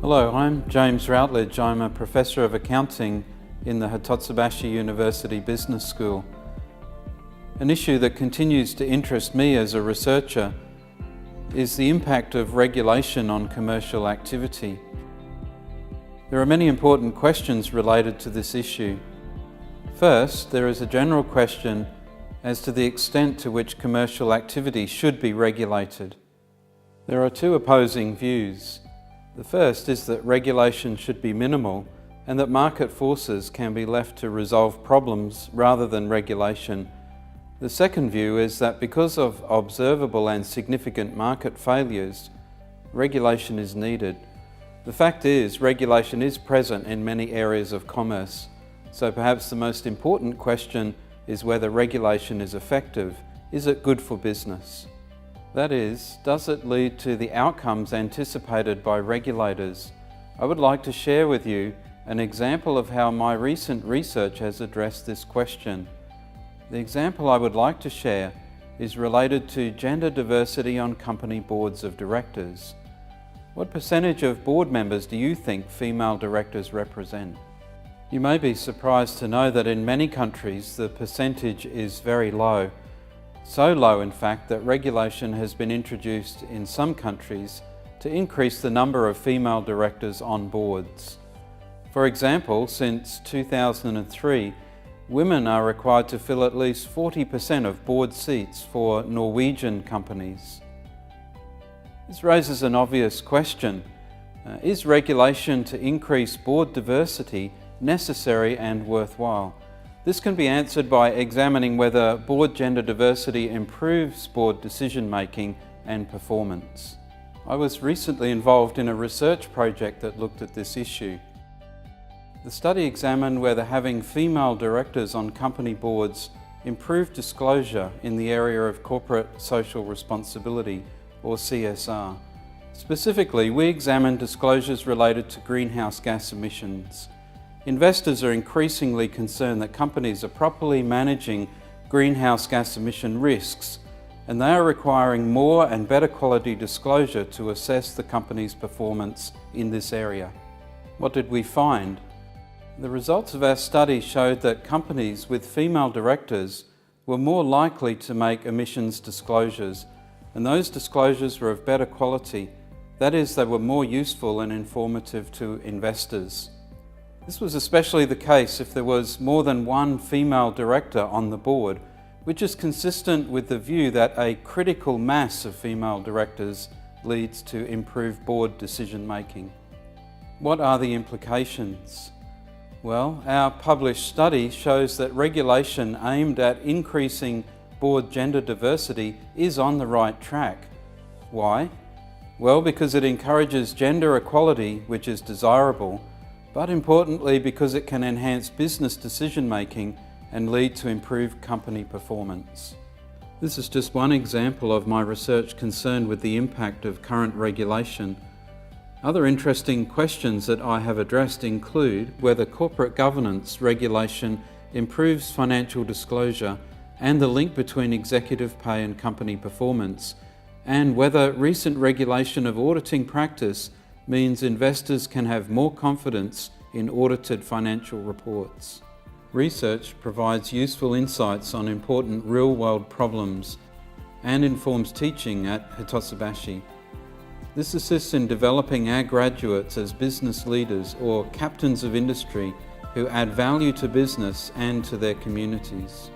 Hello, I'm James Routledge. I'm a Professor of Accounting in the HITOTSUBASHI University Business School. An issue that continues to interest me as a researcher is the impact of regulation on commercial activity. There are many important questions related to this issue. First, there is a general question as to the extent to which commercial activity should be regulated. There are two opposing views. The first is that regulation should be minimal and that market forces can be left to resolve problems rather than regulation. The second view is that because of observable and significant market failures, regulation is needed. The fact is, regulation is present in many areas of commerce, so perhaps the most important question is whether regulation is effective. Is it good for business? That is, does it lead to the outcomes anticipated by regulators? I would like to share with you an example of how my recent research has addressed this question. The example I would like to share is related to gender diversity on company boards of directors. What percentage of board members do you think female directors represent? You may be surprised to know that in many countries the percentage is very low. So low, in fact, that regulation has been introduced in some countries to increase the number of female directors on boards. For example, since 2003, women are required to fill at least 40% of board seats for Norwegian companies. This raises an obvious question. Is regulation to increase board diversity necessary and worthwhile? This can be answered by examining whether board gender diversity improves board decision-making and performance. I was recently involved in a research project that looked at this issue. The study examined whether having female directors on company boards improved disclosure in the area of corporate social responsibility, or CSR. Specifically, we examined disclosures related to greenhouse gas emissions. Investors are increasingly concerned that companies are properly managing greenhouse gas emission risks, and they are requiring more and better quality disclosure to assess the company's performance in this area. What did we find? The results of our study showed that companies with female directors were more likely to make emissions disclosures, and those disclosures were of better quality. That is, they were more useful and informative to investors. This was especially the case if there was more than one female director on the board, which is consistent with the view that a critical mass of female directors leads to improved board decision-making. What are the implications? Well, our published study shows that regulation aimed at increasing board gender diversity is on the right track. Why? Well, because it encourages gender equality, which is desirable, but importantly because it can enhance business decision-making and lead to improved company performance. This is just one example of my research concerned with the impact of current regulation. Other interesting questions that I have addressed include whether corporate governance regulation improves financial disclosure and the link between executive pay and company performance, and whether recent regulation of auditing practice means investors can have more confidence in audited financial reports. Research provides useful insights on important real-world problems and informs teaching at HITOTSUBASHI. This assists in developing our graduates as business leaders or captains of industry who add value to business and to their communities.